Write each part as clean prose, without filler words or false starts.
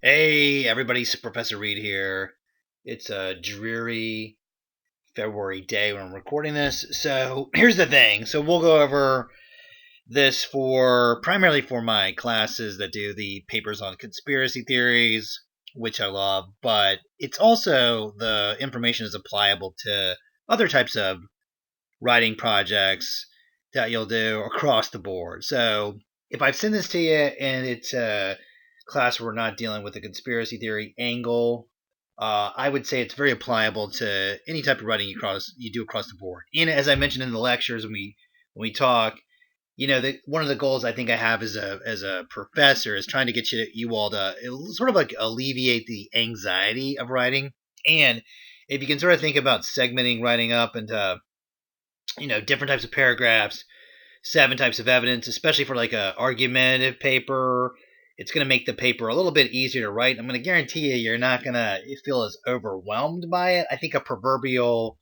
Hey, everybody's Professor Reed here. It's a dreary February day when I'm recording this. So here's the thing. So we'll go over this for primarily for my classes that do the papers on conspiracy theories, which I love, but it's also the information is applicable to other types of writing projects that you'll do across the board. So if I send this to you and it's a class where we're not dealing with a conspiracy theory angle, I would say it's very applicable to any type of writing you do across the board. And as I mentioned in the lectures when we talk, one of the goals I think I have as a professor is trying to get you all to sort of like alleviate the anxiety of writing. And if you can sort of think about segmenting writing up into different types of paragraphs, 7 types of evidence, especially for like a argumentative paper. It's going to make the paper a little bit easier to write. I'm going to guarantee you're not going to feel as overwhelmed by it. I think a proverbial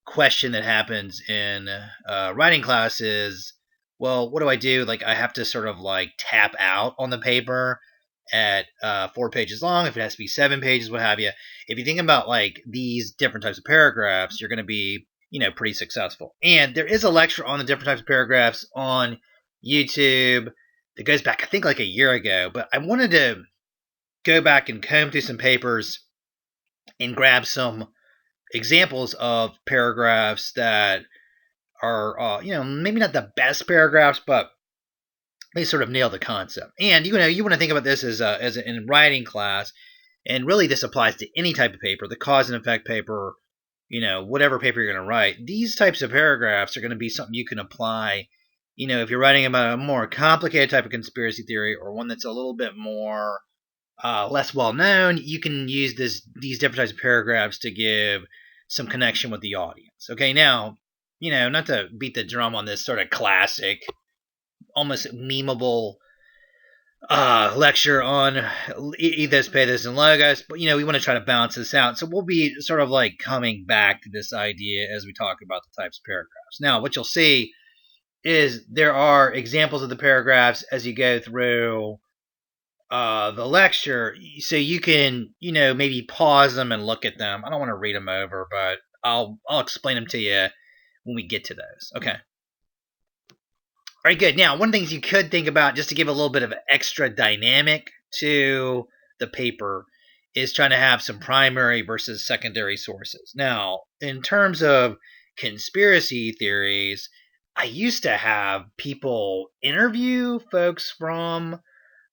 question that happens in writing class is, well, what do I do? Like, I have to sort of like tap out on the paper at 4 pages long. If it has to be 7 pages, what have you. If you think about like these different types of paragraphs, you're going to be pretty successful. And there is a lecture on the different types of paragraphs on YouTube that goes back, I think, like a year ago. But I wanted to go back and comb through some papers and grab some examples of paragraphs that are, maybe not the best paragraphs, but they sort of nail the concept. And you want to think about this as in writing class, and really this applies to any type of paper, the cause and effect paper, whatever paper you're going to write. These types of paragraphs are going to be something you can apply. If you're writing about a more complicated type of conspiracy theory or one that's a little bit more less well known, you can use these different types of paragraphs to give some connection with the audience. Okay, now, not to beat the drum on this sort of classic, almost memeable lecture on ethos, pathos, and logos, but we want to try to balance this out. So we'll be sort of like coming back to this idea as we talk about the types of paragraphs. Now, what you'll see is there are examples of the paragraphs as you go through the lecture, so you can maybe pause them and look at them. I don't want to read them over, but I'll explain them to you when we get to those. Okay. All right, good. Now, one of the things you could think about just to give a little bit of extra dynamic to the paper is trying to have some primary versus secondary sources. Now, in terms of conspiracy theories, I used to have people interview folks from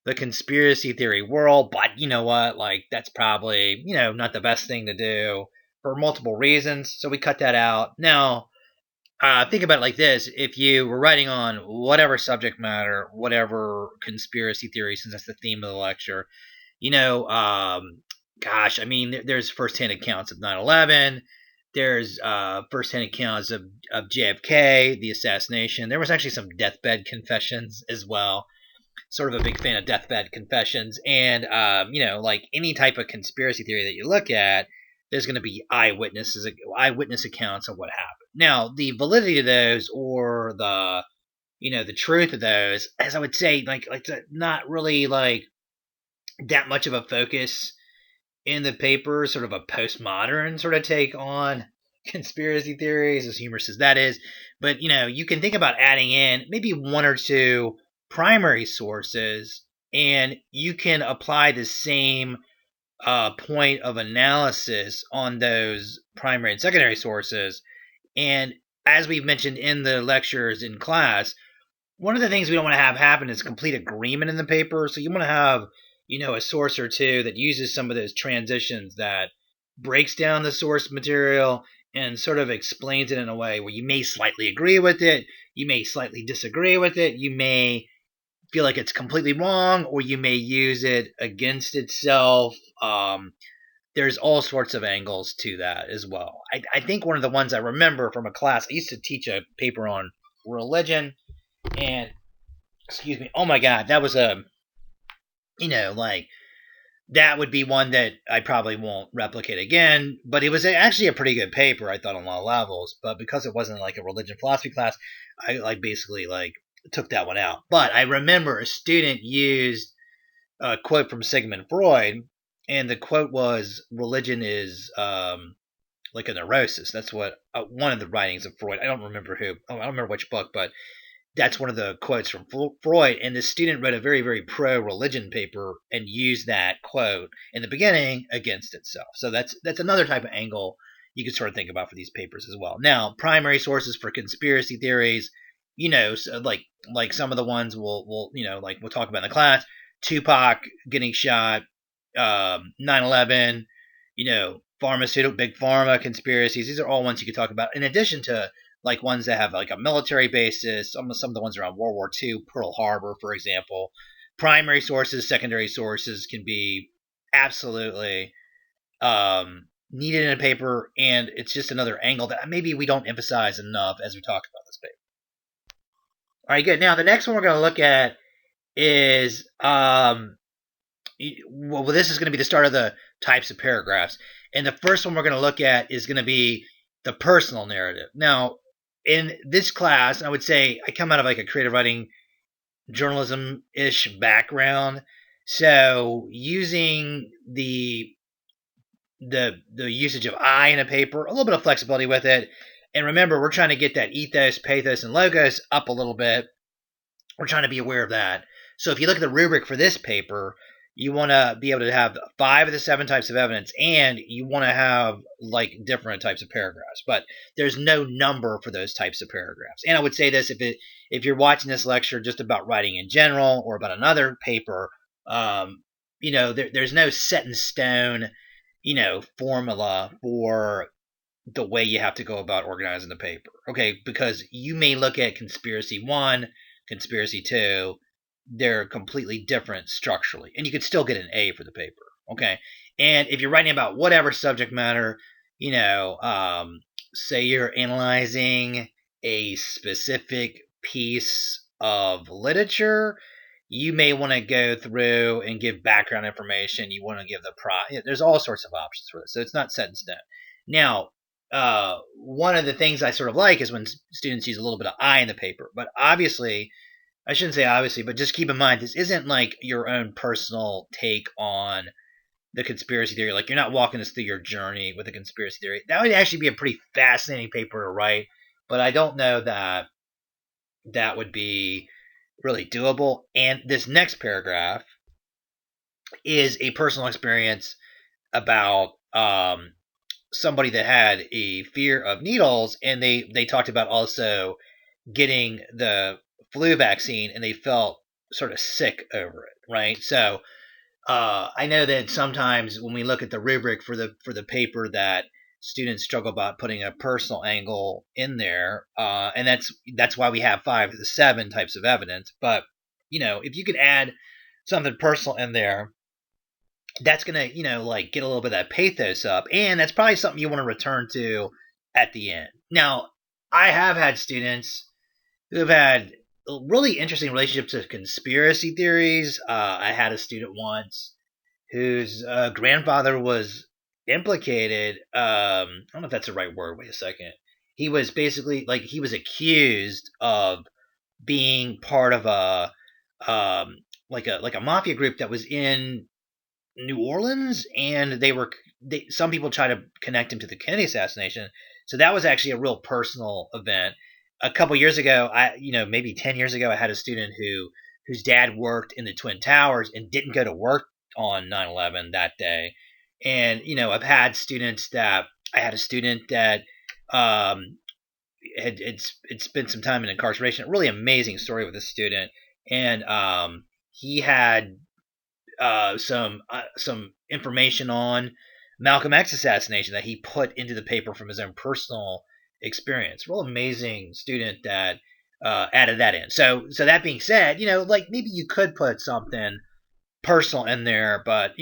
the conspiracy theory world, but you know what? Like, that's probably, not the best thing to do for multiple reasons. So we cut that out. Now, think about it like this: if you were writing on whatever subject matter, whatever conspiracy theory, since that's the theme of the lecture, you know, um, gosh, I mean, there's firsthand accounts of 9/11. There's firsthand accounts of JFK, the assassination. There was actually some deathbed confessions as well. Sort of a big fan of deathbed confessions, and like any type of conspiracy theory that you look at, there's going to be eyewitness accounts of what happened. Now, the validity of those, or the truth of those, as I would say, like not really like that much of a focus in the paper. Sort of a postmodern sort of take on conspiracy theories, as humorous as that is. But you can think about adding in maybe one or two primary sources, and you can apply the same point of analysis on those primary and secondary sources. And as we've mentioned in the lectures in class, one of the things we don't want to have happen is complete agreement in the paper. So you want to have, a source or two that uses some of those transitions, that breaks down the source material and sort of explains it in a way where you may slightly agree with it, you may slightly disagree with it, you may feel like it's completely wrong, or you may use it against itself. There's all sorts of angles to that as well. I think one of the ones I remember from a class, I used to teach a paper on religion, and excuse me, oh my god, that was like that would be one that I probably won't replicate again. But it was actually a pretty good paper, I thought, on a lot of levels. But because it wasn't like a religion philosophy class, I basically took that one out. But I remember a student used a quote from Sigmund Freud, and the quote was, "Religion is like a neurosis." That's what one of the writings of Freud. I don't remember who. Oh, I don't remember which book, but that's one of the quotes from Freud. And the student wrote a very, very pro-religion paper and used that quote in the beginning against itself. So that's another type of angle you could sort of think about for these papers as well. Now, primary sources for conspiracy theories, so like some of the ones we'll like we'll talk about in the class. Tupac getting shot, 9/11, pharmaceutical big pharma conspiracies. These are all ones you could talk about in addition to like ones that have like a military basis. Some of the ones around World War II, Pearl Harbor, for example. Primary sources, secondary sources can be absolutely needed in a paper, and it's just another angle that maybe we don't emphasize enough as we talk about this paper. All right, good. Now the next one we're going to look at is well, this is going to be the start of the types of paragraphs, and the first one we're going to look at is going to be the personal narrative. Now, in this class, I would say I come out of like a creative writing journalism-ish background, so using the usage of I in a paper, a little bit of flexibility with it, and remember we're trying to get that ethos, pathos, and logos up a little bit. We're trying to be aware of that. So if you look at the rubric for this paper, you want to be able to have 5 of the 7 types of evidence, and you want to have like different types of paragraphs. But there's no number for those types of paragraphs. And I would say this if you're watching this lecture just about writing in general or about another paper, there's no set in stone, formula for the way you have to go about organizing the paper. Okay, because you may look at conspiracy 1, conspiracy 2, they're completely different structurally, and you could still get an A for the paper. Okay, and if you're writing about whatever subject matter, say you're analyzing a specific piece of literature, you may want to go through and give background information. You want to give there's all sorts of options for this, so it's not set in stone. Now, one of the things I sort of like is when students use a little bit of I in the paper, but obviously I shouldn't say obviously, but just keep in mind this isn't like your own personal take on the conspiracy theory. Like you're not walking us through your journey with a conspiracy theory. That would actually be a pretty fascinating paper to write, but I don't know that that would be really doable. And this next paragraph is a personal experience about somebody that had a fear of needles, and they talked about also getting the flu vaccine, and they felt sort of sick over it, right? So I know that sometimes when we look at the rubric for the paper, that students struggle about putting a personal angle in there, and that's why we have 5 of the 7 types of evidence. But if you could add something personal in there, that's gonna like get a little bit of that pathos up, and that's probably something you want to return to at the end. Now, I have had students who have had really interesting relationships to conspiracy theories. I had a student once whose grandfather was implicated. I don't know if that's the right word. Wait a second. He was basically like he was accused of being part of a like a mafia group that was in New Orleans, and some people try to connect him to the Kennedy assassination. So that was actually a real personal event. A couple years ago, maybe 10 years ago, I had a student whose dad worked in the Twin Towers and didn't go to work on 9/11 that day. And I've had students that I had a student that had spent some time in incarceration. A really amazing story with this student, and he had some information on Malcolm X assassination that he put into the paper from his own personal experience. Real amazing student that added that in. So that being said, like maybe you could put something personal in there, but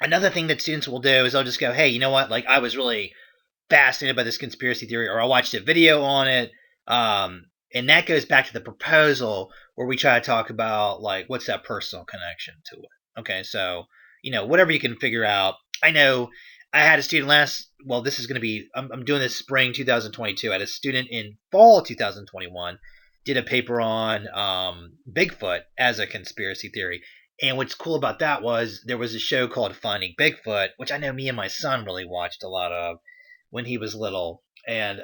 another thing that students will do is they'll just go, hey, you know what? Like I was really fascinated by this conspiracy theory, or I watched a video on it. And that goes back to the proposal where we try to talk about like what's that personal connection to it. Okay, so whatever you can figure out. I know I had a student this is going to be I'm doing this spring 2022. I had a student in fall 2021 did a paper on Bigfoot as a conspiracy theory, And what's cool about that was there was a show called Finding Bigfoot, which I know me and my son really watched a lot of when he was little. And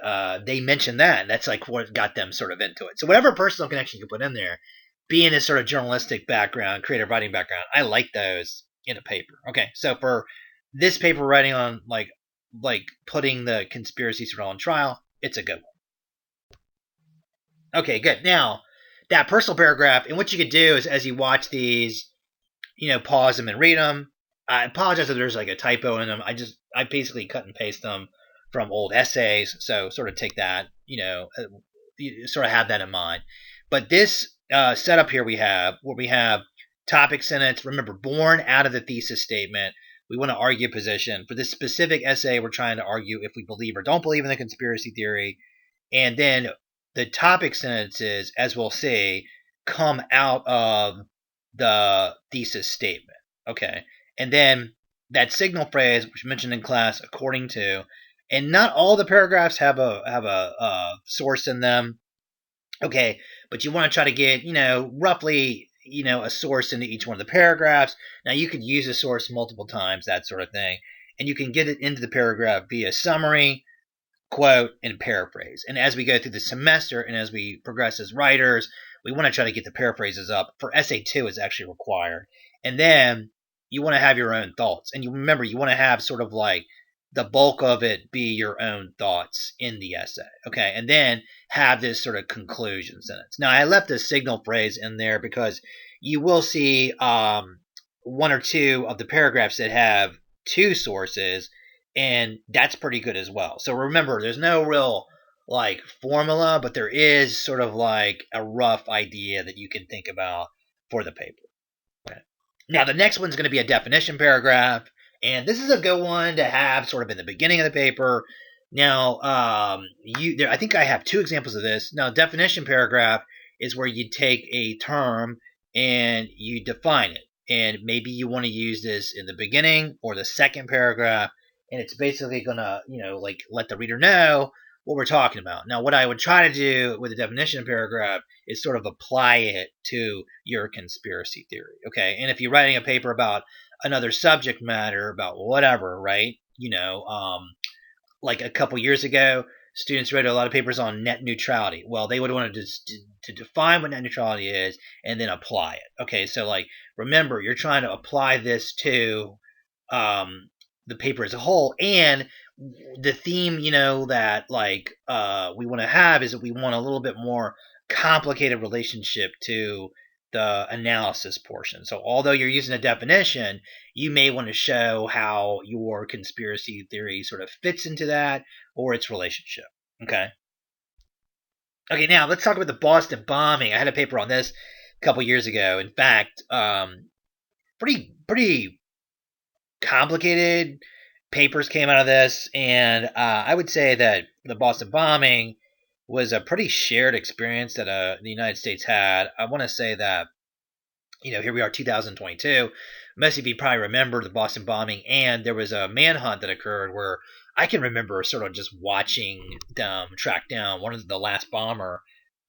they mentioned that, and that's like what got them sort of into it. So whatever personal connection you put in there, being a sort of journalistic background, creative writing background, I like those in a paper. Okay, so for this paper writing on like putting the conspiracy sort of on trial, it's a good one. Okay, good. Now that personal paragraph, and what you could do is as you watch these, pause them and read them. I apologize if there's like a typo in them. I basically cut and paste them from old essays, so sort of take that, you sort of have that in mind. But this setup here we have where we have topic sentence. Remember, born out of the thesis statement. We want to argue a position for this specific essay. We're trying to argue if we believe or don't believe in the conspiracy theory, and then the topic sentences, as we'll see, come out of the thesis statement. Okay. And then that signal phrase, which was mentioned in class, according to, and not all the paragraphs have a source in them. Okay, but you want to try to get, roughly, a source into each one of the paragraphs. Now you could use a source multiple times, that sort of thing, and you can get it into the paragraph via summary, quote, and paraphrase. And as we go through the semester and as we progress as writers, we want to try to get the paraphrases up. For essay 2, it's actually required. And then you want to have your own thoughts. And you remember, you want to have sort of like the bulk of it be your own thoughts in the essay. Okay. And then have this sort of conclusion sentence. Now, I left the signal phrase in there because you will see one or two of the paragraphs that have two sources, and that's pretty good as well. So remember, there's no real like formula, but there is sort of like a rough idea that you can think about for the paper. Okay. Now the next one's going to be a definition paragraph, and this is a good one to have sort of in the beginning of the paper. Now, I think I have two examples of this. Now, definition paragraph is where you take a term and you define it, and maybe you want to use this in the beginning or the second paragraph, and it's basically gonna, like let the reader know what we're talking about. Now, what I would try to do with the definition paragraph is sort of apply it to your conspiracy theory. Okay, and if you're writing a paper about another subject matter, about whatever, right? Like a couple years ago, students wrote a lot of papers on net neutrality. Well, they would want to define what net neutrality is and then apply it. Okay, so like remember, you're trying to apply this to the paper as a whole, and the theme, that like we want to have is that we want a little bit more complicated relationship to the analysis portion. So although you're using a definition, you may want to show how your conspiracy theory sort of fits into that or its relationship. Okay. Okay, now let's talk about the Boston bombing. I had a paper on this a couple years ago. In fact, pretty complicated papers came out of this, and I would say that the Boston bombing was a pretty shared experience that the United States had. I want to say that, here we are, 2022. Most of you probably remember the Boston bombing, and there was a manhunt that occurred where I can remember sort of just watching them track down one of the last bomber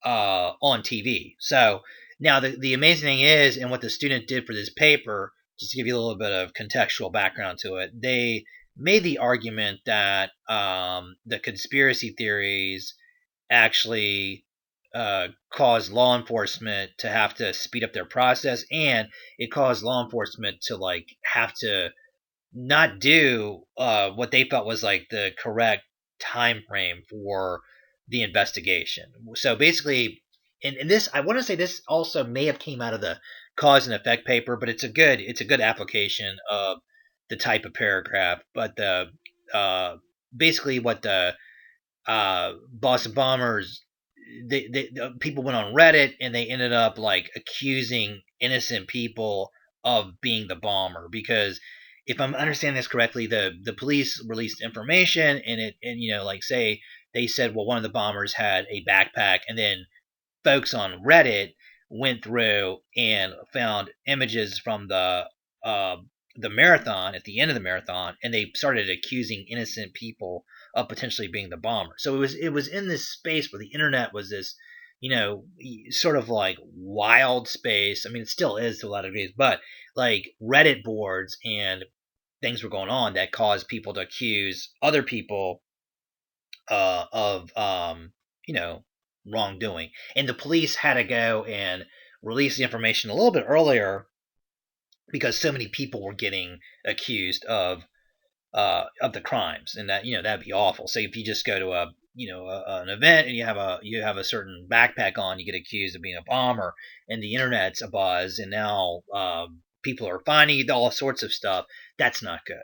on TV. So now the amazing thing is, and what the student did for this paper, just to give you a little bit of contextual background to it, they made the argument that the conspiracy theories actually caused law enforcement to have to speed up their process, and it caused law enforcement to like have to not do what they felt was like the correct time frame for the investigation. So basically, in this, I want to say this also may have came out of the cause and effect paper, but it's a good application of the type of paragraph. But the basically what the Boston bombers, the people went on Reddit and they ended up like accusing innocent people of being the bomber, because if I'm understanding this correctly, the police released information and like say they said, well, one of the bombers had a backpack, and then folks on Reddit went through and found images from uh, the marathon at the end of the marathon, and they started accusing innocent people of potentially being the bomber. So it was in this space where the internet was this sort of like wild space. I mean, it still is to a lot of degrees, but like Reddit boards and things were going on that caused people to accuse other people of wrongdoing, and the police had to go and release the information a little bit earlier because so many people were getting accused of the crimes, and that'd be awful. Say if you just go to an event and you have a certain backpack on, you get accused of being a bomber, and the internet's abuzz, and now people are finding all sorts of stuff. That's not good.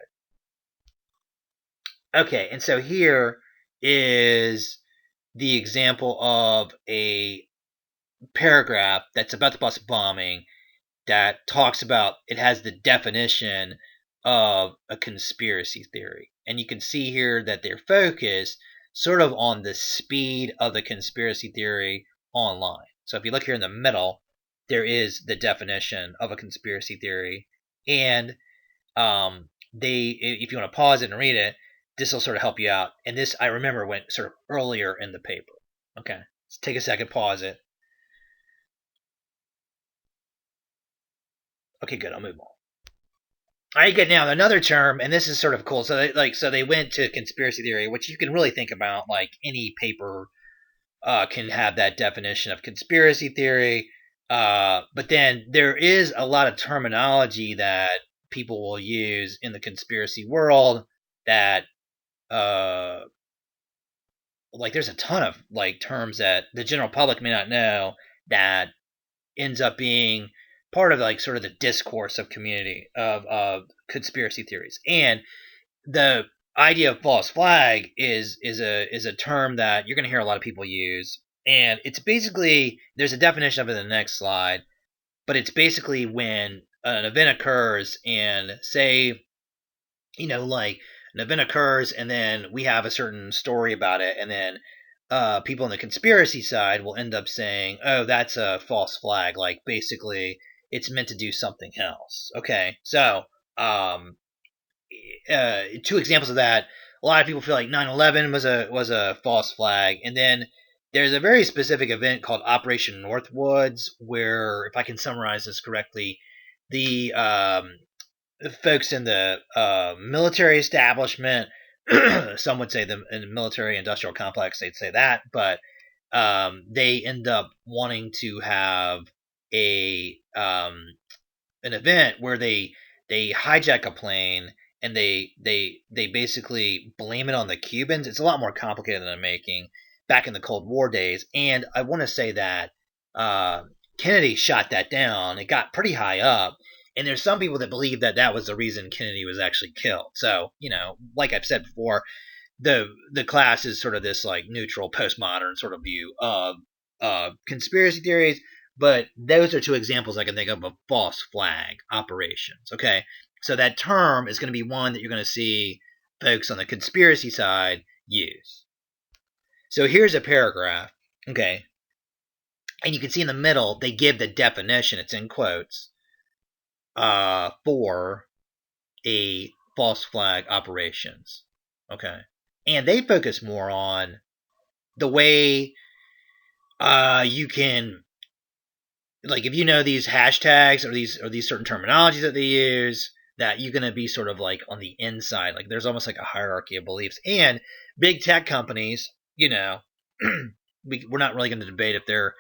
Okay, and so here is the example of a paragraph that's about the bus bombing that talks about it has the definition of a conspiracy theory. And you can see here that they're focused sort of on the speed of the conspiracy theory online. So if you look here in the middle, there is the definition of a conspiracy theory. And if you want to pause it and read it, this will sort of help you out. And this, I remember, went sort of earlier in the paper. Okay, let's take a second, pause it. Okay, good. I'll move on. All right, good. Now another term, and this is sort of cool. So they went to conspiracy theory, which you can really think about. Like any paper can have that definition of conspiracy theory, but then there is a lot of terminology that people will use in the conspiracy world that like there's a ton of like terms that the general public may not know that ends up being part of like sort of the discourse of community of conspiracy theories. And the idea of false flag is a term that you're going to hear a lot of people use, and it's basically, there's a definition of it in the next slide, but it's basically when an event occurs, and say like an event occurs and then we have a certain story about it, and then people on the conspiracy side will end up saying, oh, that's a false flag, like basically it's meant to do something else. Okay, so two examples of that. A lot of people feel like 9/11 was a false flag, and then there's a very specific event called Operation Northwoods, where, if I can summarize this correctly, the folks in the military establishment, some would say in the military industrial complex, they'd say that, but they end up wanting to have a an event where they hijack a plane, and they basically blame it on the Cubans. It's a lot more complicated than I'm making. Back in the Cold War days, and I want to say that Kennedy shot that down. It got pretty high up, and there's some people that believe that that was the reason Kennedy was actually killed. So like I've said before, the class is sort of this like neutral postmodern sort of view of conspiracy theories. But those are two examples I can think of false flag operations. Okay, so that term is going to be one that you're going to see folks on the conspiracy side use. So here's a paragraph, okay, and you can see in the middle they give the definition, it's in quotes, for a false flag operations, okay, and they focus more on the way you can, like, if you know these hashtags or these certain terminologies that they use, that you're going to be sort of like on the inside, like there's almost like a hierarchy of beliefs. And big tech companies, we're not really going to debate if they're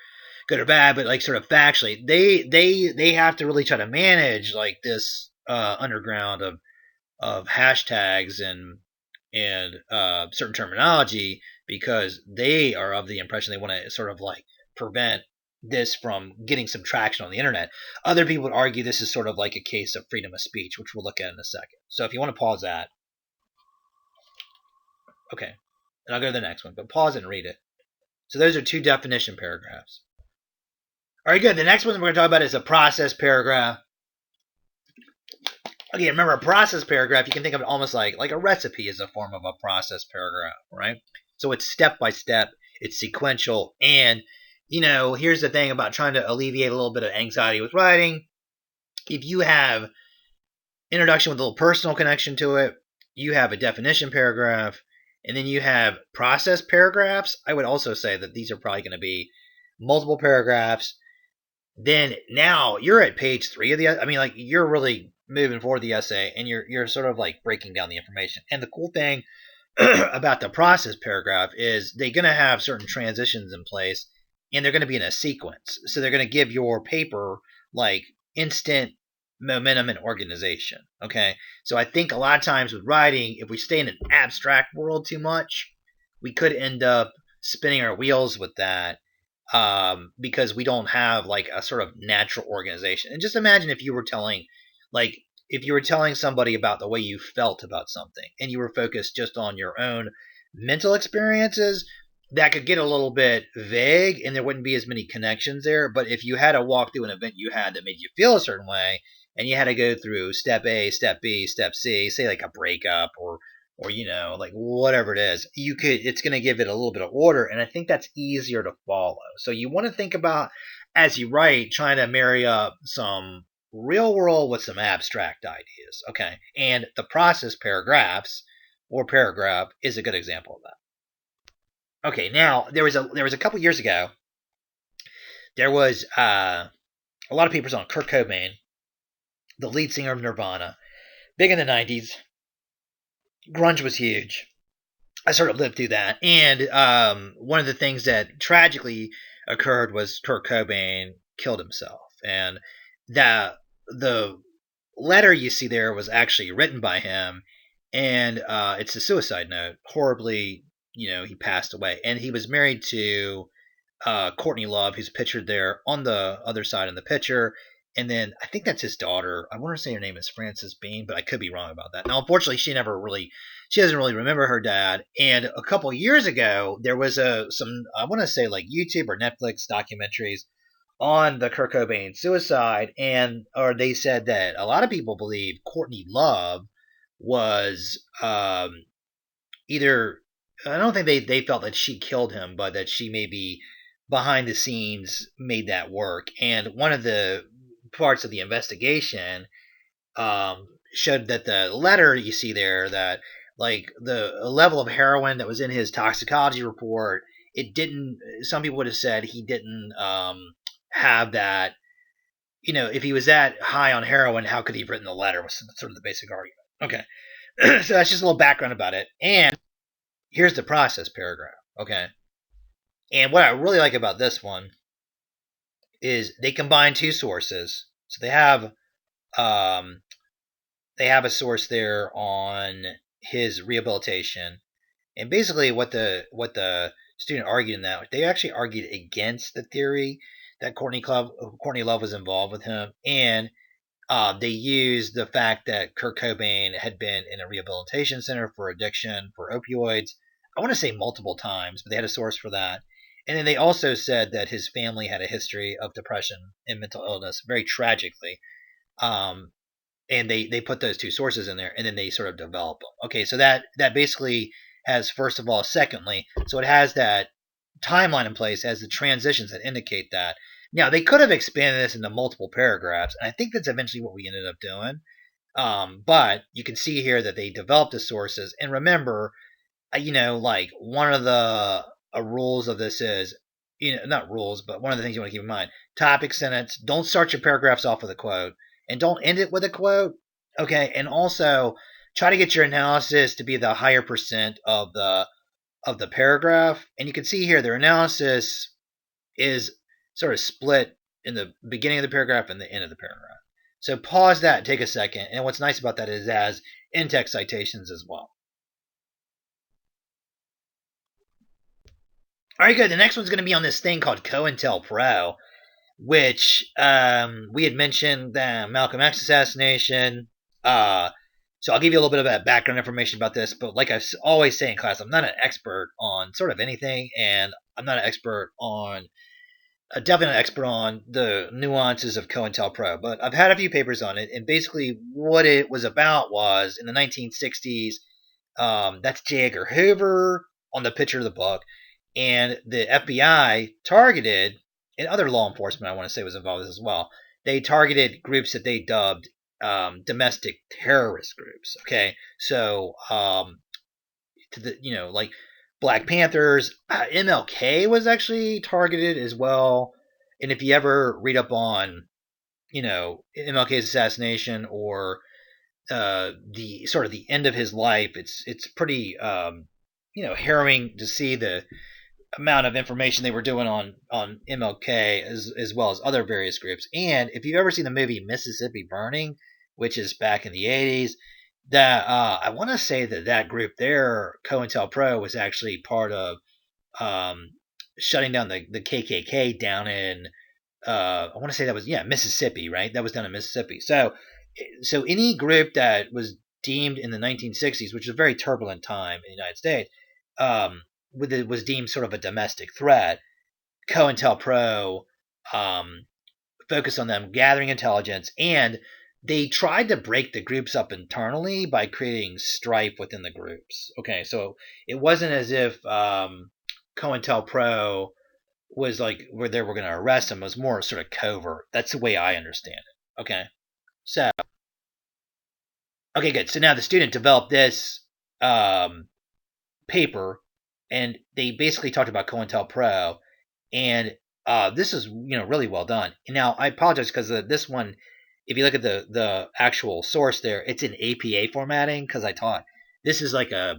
good or bad, but like sort of factually, they have to really try to manage like this underground of hashtags and certain terminology, because they are of the impression they want to sort of like prevent this from getting some traction on the internet. Other people would argue this is sort of like a case of freedom of speech, which we'll look at in a second. So if you want to pause that, okay, and I'll go to the next one, but pause it and read it. So those are two definition paragraphs. All right, good. The next one we're going to talk about is a process paragraph. Okay, remember, a process paragraph, you can think of it almost like a recipe is a form of a process paragraph, right? So it's step by step, it's sequential, and here's the thing about trying to alleviate a little bit of anxiety with writing. If you have introduction with a little personal connection to it, you have a definition paragraph, and then you have process paragraphs. I would also say that these are probably going to be multiple paragraphs. Then now you're at page 3 of the. I mean, like you're really moving forward the essay, and you're sort of like breaking down the information. And the cool thing about the process paragraph is they're going to have certain transitions in place, and they're going to be in a sequence. So they're going to give your paper like instant momentum and organization. Okay, so I think a lot of times with writing, if we stay in an abstract world too much, we could end up spinning our wheels with that, because we don't have like a sort of natural organization. And just imagine if you were telling, like, if you were telling somebody about the way you felt about something and you were focused just on your own mental experiences, that could get a little bit vague and there wouldn't be as many connections there. But if you had to walk through an event you had that made you feel a certain way and you had to go through step A, step B, step C, say like a breakup or like whatever it is, it's going to give it a little bit of order, and I think that's easier to follow. So you want to think about, as you write, trying to marry up some real world with some abstract ideas. Okay, and the process paragraphs or paragraph is a good example of that. Okay, now there was a couple years ago, there was a lot of papers on Kurt Cobain, the lead singer of Nirvana, big in the 90s. Grunge was huge. I sort of lived through that. And one of the things that tragically occurred was Kurt Cobain killed himself. And the letter you see there was actually written by him. And it's a suicide note. Horribly, he passed away. And he was married to Courtney Love, who's pictured there on the other side in the picture. And then I think that's his daughter. I want to say her name is Frances Bean, but I could be wrong about that. Now, unfortunately, she doesn't really remember her dad. And a couple years ago, there was some, I want to say like YouTube or Netflix documentaries on the Kurt Cobain suicide, or they said that a lot of people believe Courtney Love was either, I don't think they felt that she killed him, but that she maybe behind the scenes made that work. And one of the parts of the investigation showed that the letter you see there, that like the level of heroin that was in his toxicology report, it didn't. Some people would have said he didn't have that. If he was that high on heroin, how could he have written the letter? Was sort of the basic argument. Okay, so that's just a little background about it. And here's the process paragraph. Okay, and what I really like about this one is they combine two sources. So um, they have a source there on his rehabilitation, and basically what the student argued in that, they actually argued against the theory that Courtney Love was involved with him, and they used the fact that Kurt Cobain had been in a rehabilitation center for addiction for opioids. I want to say multiple times, but they had a source for that. And then they also said that his family had a history of depression and mental illness, very tragically. Um, and they put those two sources in there, and then they sort of develop them. Okay, so that basically has, first of all, secondly, so it has that timeline in place, has the transitions that indicate that. Now they could have expanded this into multiple paragraphs, and I think that's eventually what we ended up doing. But you can see here that they developed the sources, and remember, like one of the rules of this is, not rules, but one of the things you want to keep in mind: topic sentence. Don't start your paragraphs off with a quote, and don't end it with a quote. Okay, and also try to get your analysis to be the higher percent of the paragraph. And you can see here their analysis is sort of split in the beginning of the paragraph and the end of the paragraph. So pause that and take a second. And what's nice about that is it has in-text citations as well. All right, good. The next one's going to be on this thing called COINTELPRO, which we had mentioned the Malcolm X assassination. So I'll give you a little bit of that background information about this. But like I always say in class, I'm not an expert on sort of anything, and I'm not an expert on, definitely not an expert on the nuances of COINTELPRO. But I've had a few papers on it, and basically what it was about was in the 1960s. That's J. Edgar Hoover on the picture of the book, and the FBI targeted, and other law enforcement, I want to say, was involved as well. They targeted groups that they dubbed domestic terrorist groups. Okay, so to the like Black Panthers. MLK was actually targeted as well. And if you ever read up on, MLK's assassination or the sort of the end of his life, it's pretty harrowing to see the amount of information they were doing on MLK as well as other various groups. And if you've ever seen the movie Mississippi Burning, which is back in the 80s, that I want to say that group there, COINTELPRO, was actually part of um, shutting down the KKK down in I want to say that was Mississippi, right? That was down in Mississippi. So any group that was deemed in the 1960s, which was a very turbulent time in the United States, was deemed sort of a domestic threat. COINTELPRO um, focused on them gathering intelligence, and they tried to break the groups up internally by creating strife within the groups. Okay, so it wasn't as if COINTELPRO was like where they were going to arrest him. It was more sort of covert. That's the way I understand it. Okay, so okay, good. So now the student developed this um, paper, and they basically talked about COINTELPRO, and this is really well done. And now I apologize because this one, if you look at the actual source there, it's in APA formatting because I taught this is like a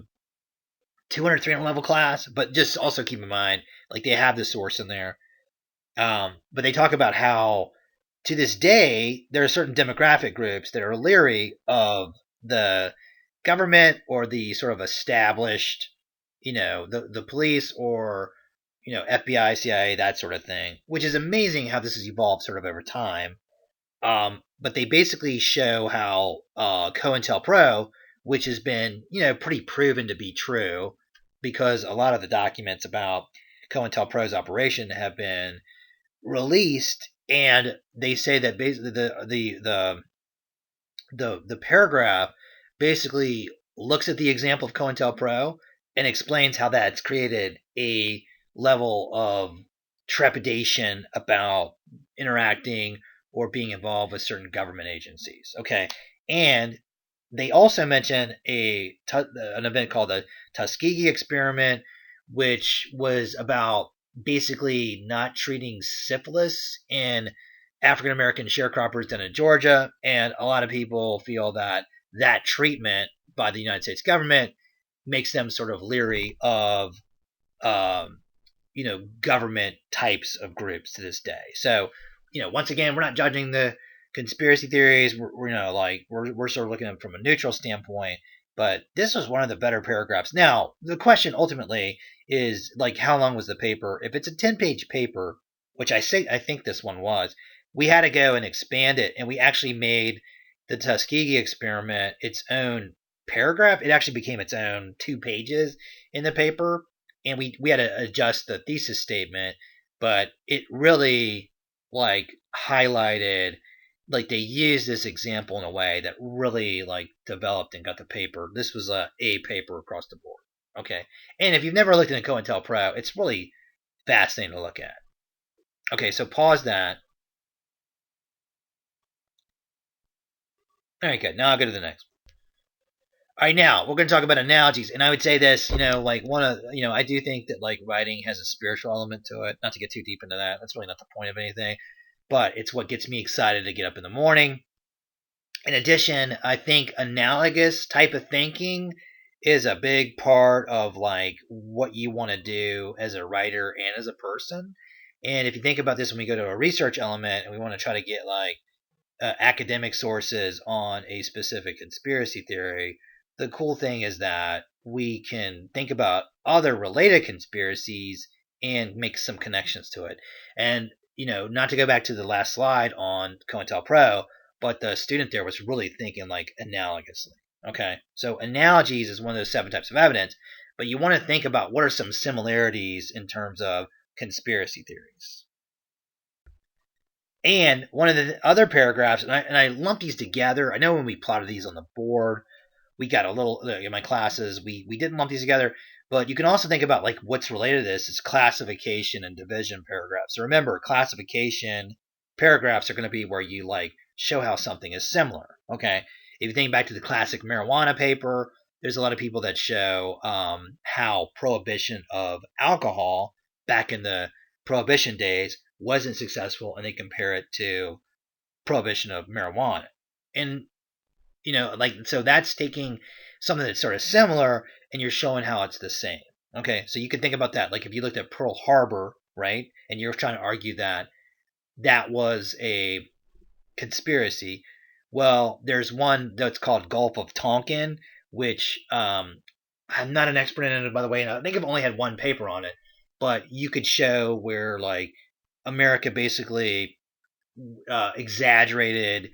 200 300 level class, but just also keep in mind like they have the source in there. But they talk about how to this day there are certain demographic groups that are leery of the government or the sort of established, the police or FBI, CIA, that sort of thing. Which is amazing how this has evolved sort of over time. But they basically show how COINTELPRO, which has been pretty proven to be true, because a lot of the documents about COINTELPRO's operation have been released, and they say that basically the paragraph basically looks at the example of COINTELPRO and explains how that's created a level of trepidation about interacting or being involved with certain government agencies. Okay, and they also mention an event called the Tuskegee experiment, which was about basically not treating syphilis in African American sharecroppers down in Georgia, and a lot of people feel that treatment by the United States government makes them sort of leery of um, government types of groups to this day. So, once again, we're not judging the conspiracy theories. We're sort of looking at them from a neutral standpoint. But this was one of the better paragraphs. Now, the question ultimately is like, how long was the paper? If it's a 10-page paper, which I think this one was, we had to go and expand it, and we actually made the Tuskegee experiment its own paragraph. It actually became its own 2 pages in the paper, and we had to adjust the thesis statement, but it really like highlighted, like they used this example in a way that really like developed and got the paper. This was a paper across the board. Okay, and if you've never looked at a COINTELPRO, it's really fascinating to look at. Okay, so pause that. All right, good. Now I'll go to the next. All right, now we're going to talk about analogies, and I would say this, like one of, I do think that like writing has a spiritual element to it. Not to get too deep into that. That's really not the point of anything, but it's what gets me excited to get up in the morning. In addition, I think analogous type of thinking is a big part of like what you want to do as a writer and as a person. And if you think about this, when we go to a research element and we want to try to get like academic sources on a specific conspiracy theory, the cool thing is that we can think about other related conspiracies and make some connections to it. And, not to go back to the last slide on COINTELPRO, but the student there was really thinking like analogously. Okay, so analogies is one of those 7 types of evidence, but you want to think about what are some similarities in terms of conspiracy theories. And one of the other paragraphs, and I lumped these together. I know when we plotted these on the board, we got a little in my classes. We didn't lump these together, but you can also think about like what's related to this. It's classification and division paragraphs. So remember, classification paragraphs are going to be where you like show how something is similar. Okay, if you think back to the classic marijuana paper, there's a lot of people that show how prohibition of alcohol back in the prohibition days wasn't successful, and they compare it to prohibition of marijuana. And like, so that's taking something that's sort of similar, and you're showing how it's the same. Okay, so you can think about that. Like if you looked at Pearl Harbor, right, and you're trying to argue that that was a conspiracy. Well, there's one that's called Gulf of Tonkin, which I'm not an expert in it, by the way, and I think I've only had one paper on it. But you could show where, like, America basically exaggerated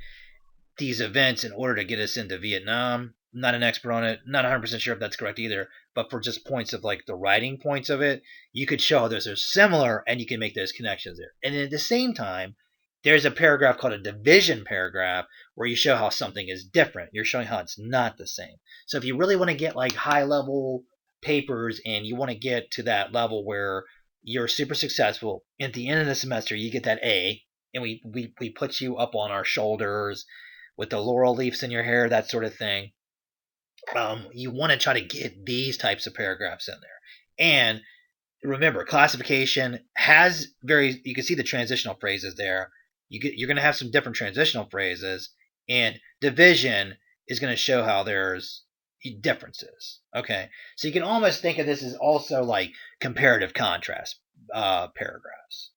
these events in order to get us into Vietnam. I'm not an expert on it. Not 100% sure if that's correct either. But for just points of, like, the writing points of it, you could show those are similar, and you can make those connections there. And at the same time, there's a paragraph called a division paragraph where you show how something is different. You're showing how it's not the same. So if you really want to get, like, high level papers, and you want to get to that level where you're super successful, at the end of the semester you get that A, and we put you up on our shoulders with the laurel leaves in your hair, that sort of thing. You want to try to get these types of paragraphs in there. And remember, classification has you can see the transitional phrases there. You're going to have some different transitional phrases, and division is going to show how there's differences. Okay, so you can almost think of this as also like comparative contrast paragraphs.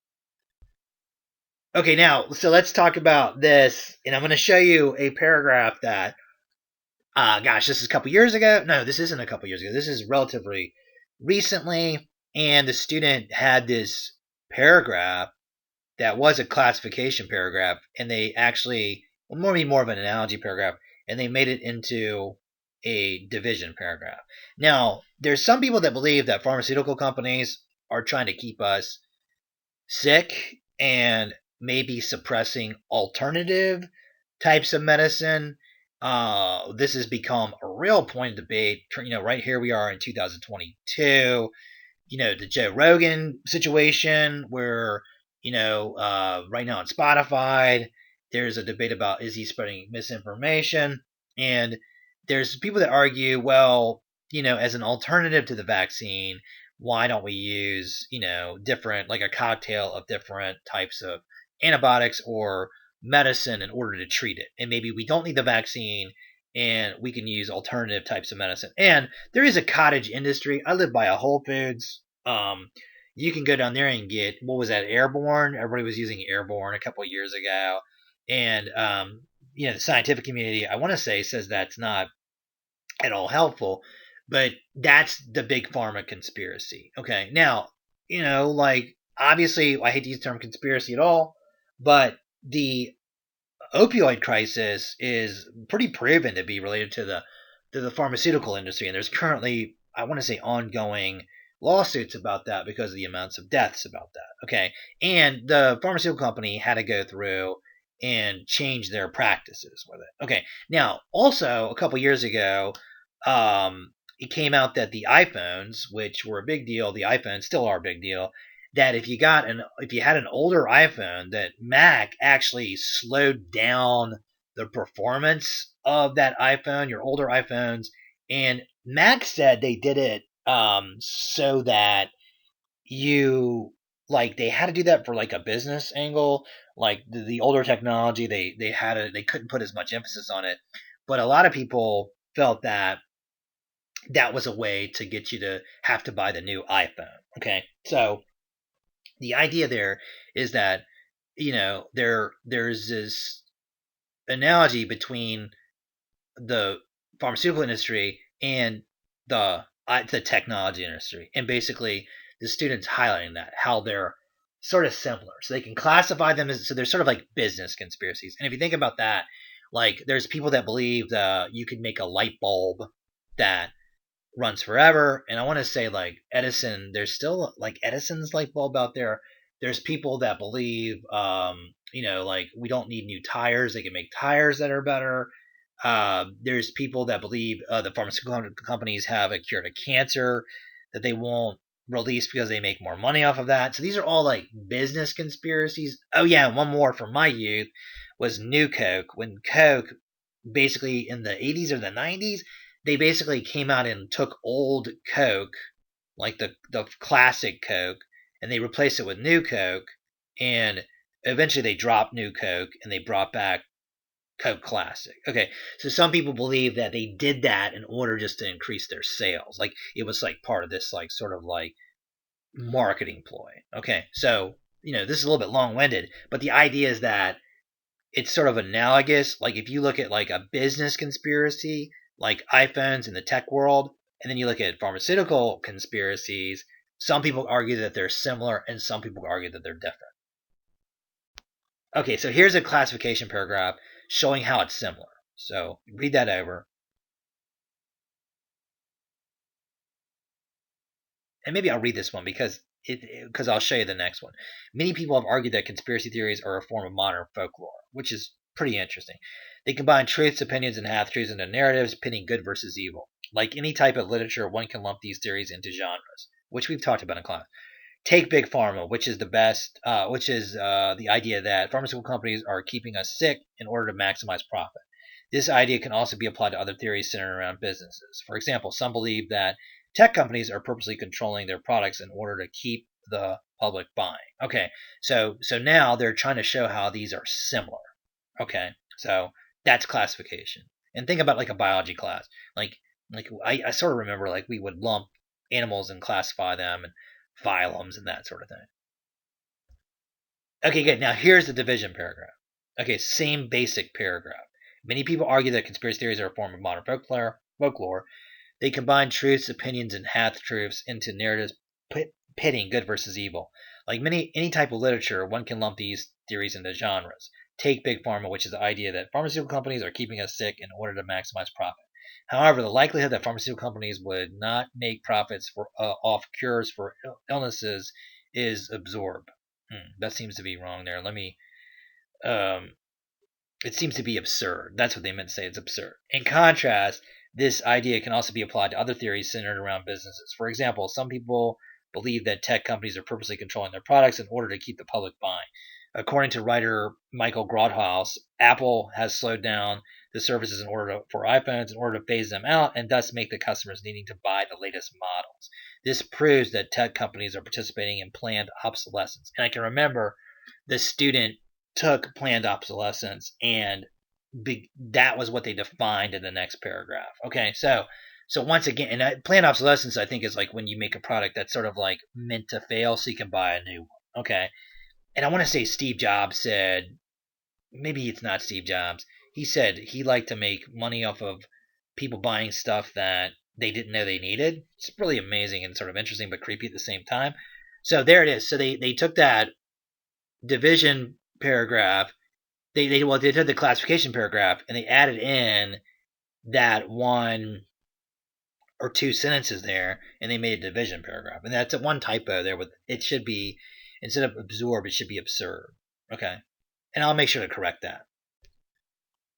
Okay, now, so let's talk about this, and I'm going to show you a paragraph that, gosh, this is a couple years ago. No, this isn't a couple years ago. This is relatively recently, and the student had this paragraph that was a classification paragraph, and they actually, well, maybe more of an analogy paragraph, and they made it into a division paragraph. Now, there's some people that believe that pharmaceutical companies are trying to keep us sick and maybe suppressing alternative types of medicine. This has become a real point of debate. Right here we are in 2022. The Joe Rogan situation where, right now on Spotify, there's a debate about, is he spreading misinformation? And there's people that argue, well, as an alternative to the vaccine, why don't we use, different, like a cocktail of different types of antibiotics or medicine in order to treat it? And maybe we don't need the vaccine, and we can use alternative types of medicine. And there is a cottage industry. I live by a Whole Foods. You can go down there and get, what was that, Airborne? Everybody was using Airborne a couple of years ago, and the scientific community, I want to say, says that's not at all helpful, but that's the big pharma conspiracy. Okay, now, like, obviously, I hate to use the term conspiracy at all, but the opioid crisis is pretty proven to be related to the pharmaceutical industry, and there's currently, I want to say, ongoing lawsuits about that because of the amounts of deaths about that. Okay, and the pharmaceutical company had to go through and change their practices with it. Okay, now, also a couple years ago, it came out that the iPhones, which were a big deal, the iPhones still are a big deal, that if you had an older iPhone, that Mac actually slowed down the performance of that iPhone, your older iPhones, and Mac said they did it so that you, like, they had to do that for like a business angle, like the older technology, they couldn't put as much emphasis on it, but a lot of people felt that that was a way to get you to have to buy the new iPhone. Okay, so the idea there is that, there's this analogy between the pharmaceutical industry and the technology industry, and basically the students highlighting that, how they're sort of similar, so they can classify them as, so they're sort of like business conspiracies. And if you think about that, like, there's people that believe that you could make a light bulb that runs forever. And I want to say, like, Edison, there's still like Edison's light bulb out there. There's people that believe, like, we don't need new tires. They can make tires that are better. There's people that believe the pharmaceutical companies have a cure to cancer that they won't release because they make more money off of that. So these are all like business conspiracies. Oh yeah, and one more from my youth was New Coke. When Coke, basically in the 80s or the 90s, they basically came out and took old Coke, like the classic Coke, and they replaced it with new Coke, and eventually they dropped new Coke and they brought back Coke Classic. Okay, so some people believe that they did that in order just to increase their sales. Like it was like part of this like sort of like marketing ploy. Okay, so this is a little bit long-winded, but the idea is that it's sort of analogous. Like if you look at like a business conspiracy, like iPhones in the tech world, and then you look at pharmaceutical conspiracies, some people argue that they're similar and some people argue that they're different. Okay, so here's a classification paragraph showing how it's similar. So read that over. And maybe I'll read this one because I'll show you the next one. Many people have argued that conspiracy theories are a form of modern folklore, which is pretty interesting. They combine truths, opinions, and half truths into narratives, pitting good versus evil. Like any type of literature, one can lump these theories into genres, which we've talked about in class. Take big pharma, which is the idea that pharmaceutical companies are keeping us sick in order to maximize profit. This idea can also be applied to other theories centered around businesses. For example, some believe that tech companies are purposely controlling their products in order to keep the public buying. Okay, so now they're trying to show how these are similar. Okay, so that's classification. And think about like a biology class. I sort of remember like we would lump animals and classify them and phylums and that sort of thing. Okay, good. Now here's the division paragraph. Okay, same basic paragraph. Many people argue that conspiracy theories are a form of modern folklore. They combine truths, opinions, and half truths into narratives pitting good versus evil. Like any type of literature, one can lump these theories into genres. Take big pharma, which is the idea that pharmaceutical companies are keeping us sick in order to maximize profit. However, the likelihood that pharmaceutical companies would not make profits off cures for illnesses is absorbed. That seems to be wrong there. Let me. Um, it seems to be absurd. That's what they meant to say. It's absurd. In contrast, this idea can also be applied to other theories centered around businesses. For example, some people believe that tech companies are purposely controlling their products in order to keep the public buying. According to writer Michael Grothaus, Apple has slowed down the services for iPhones in order to phase them out and thus make the customers needing to buy the latest models. This proves that tech companies are participating in planned obsolescence. And I can remember the student took planned obsolescence and that was what they defined in the next paragraph. Okay, so once again, and planned obsolescence, I think, is like when you make a product that's sort of like meant to fail, so you can buy a new one. Okay, and I want to say Steve Jobs said, maybe it's not Steve Jobs. He said he liked to make money off of people buying stuff that they didn't know they needed. It's really amazing and sort of interesting, but creepy at the same time. So there it is. So they took that division paragraph they did the classification paragraph and they added in that one or two sentences there and they made a division paragraph. And that's one typo there with it should be instead of absorb, it should be absurd. Okay. And I'll make sure to correct that.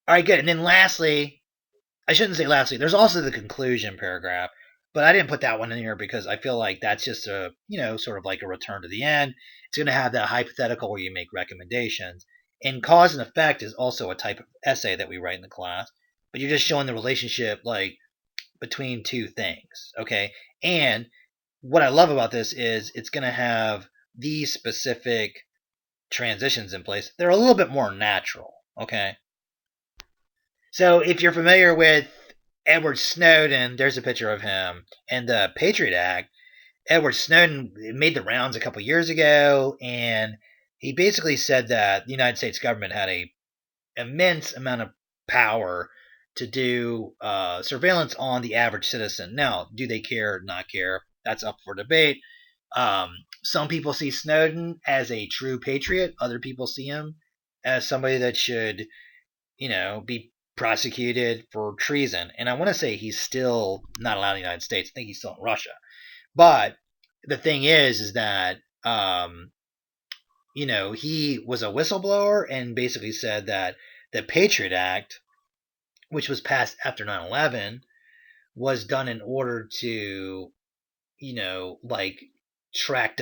All right, good. And then lastly, I shouldn't say lastly, there's also the conclusion paragraph, but I didn't put that one in here because I feel like that's just a, sort of like a return to the end. It's going to have that hypothetical where you make recommendations. And cause and effect is also a type of essay that we write in the class, but you're just showing the relationship like between two things, okay? And what I love about this is it's going to have these specific transitions in place. They're a little bit more natural, okay? So if you're familiar with Edward Snowden, there's a picture of him, and the Patriot Act. Edward Snowden made the rounds a couple years ago, and he basically said that the United States government had a immense amount of power to do surveillance on the average citizen. Now, do they care or not care? That's up for debate. Some people see Snowden as a true patriot. Other people see him as somebody that should, be prosecuted for treason. And I want to say he's still not allowed in the United States. I think he's still in Russia. But the thing is that he was a whistleblower and basically said that the Patriot Act, which was passed after 9/11, was done in order to, like track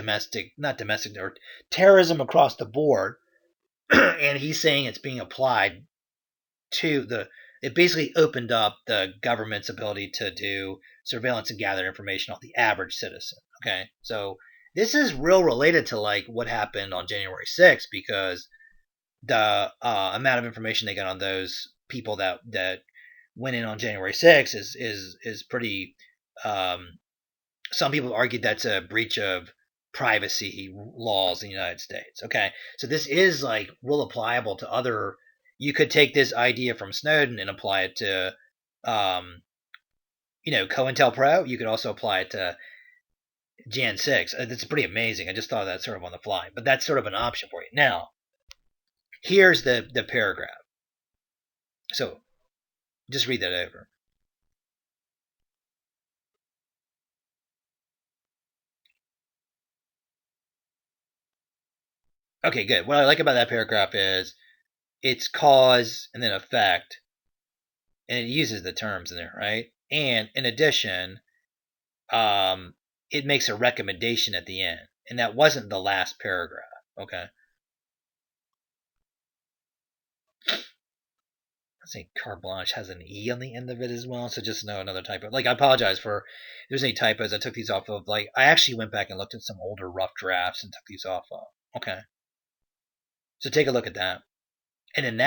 not domestic, or terrorism across the board. And he's saying it's being applied to it basically opened up the government's ability to do surveillance and gather information off the average citizen. Okay, so this is real related to like what happened on January 6th, because the amount of information they got on those people that went in on January 6th is pretty. Um, some people argued that's a breach of privacy laws in the United States. Okay, so this is like real applicable to other. You could take this idea from Snowden and apply it to, um, COINTELPRO. You could also apply it to Jan 6. It's pretty amazing. I just thought of that sort of on the fly, but that's sort of an option for you. Now, here's the paragraph. So just read that over. Okay, good. What I like about that paragraph is it's cause and then effect, and it uses the terms in there, right? And in addition, it makes a recommendation at the end, and that wasn't the last paragraph. Okay, I think carte blanche has an e on the end of it as well, so just know another typo. Like, I apologize for if there's any typos. I took these off of, like, I actually went back and looked at some older rough drafts and took these off of. Okay, so take a look at that, and then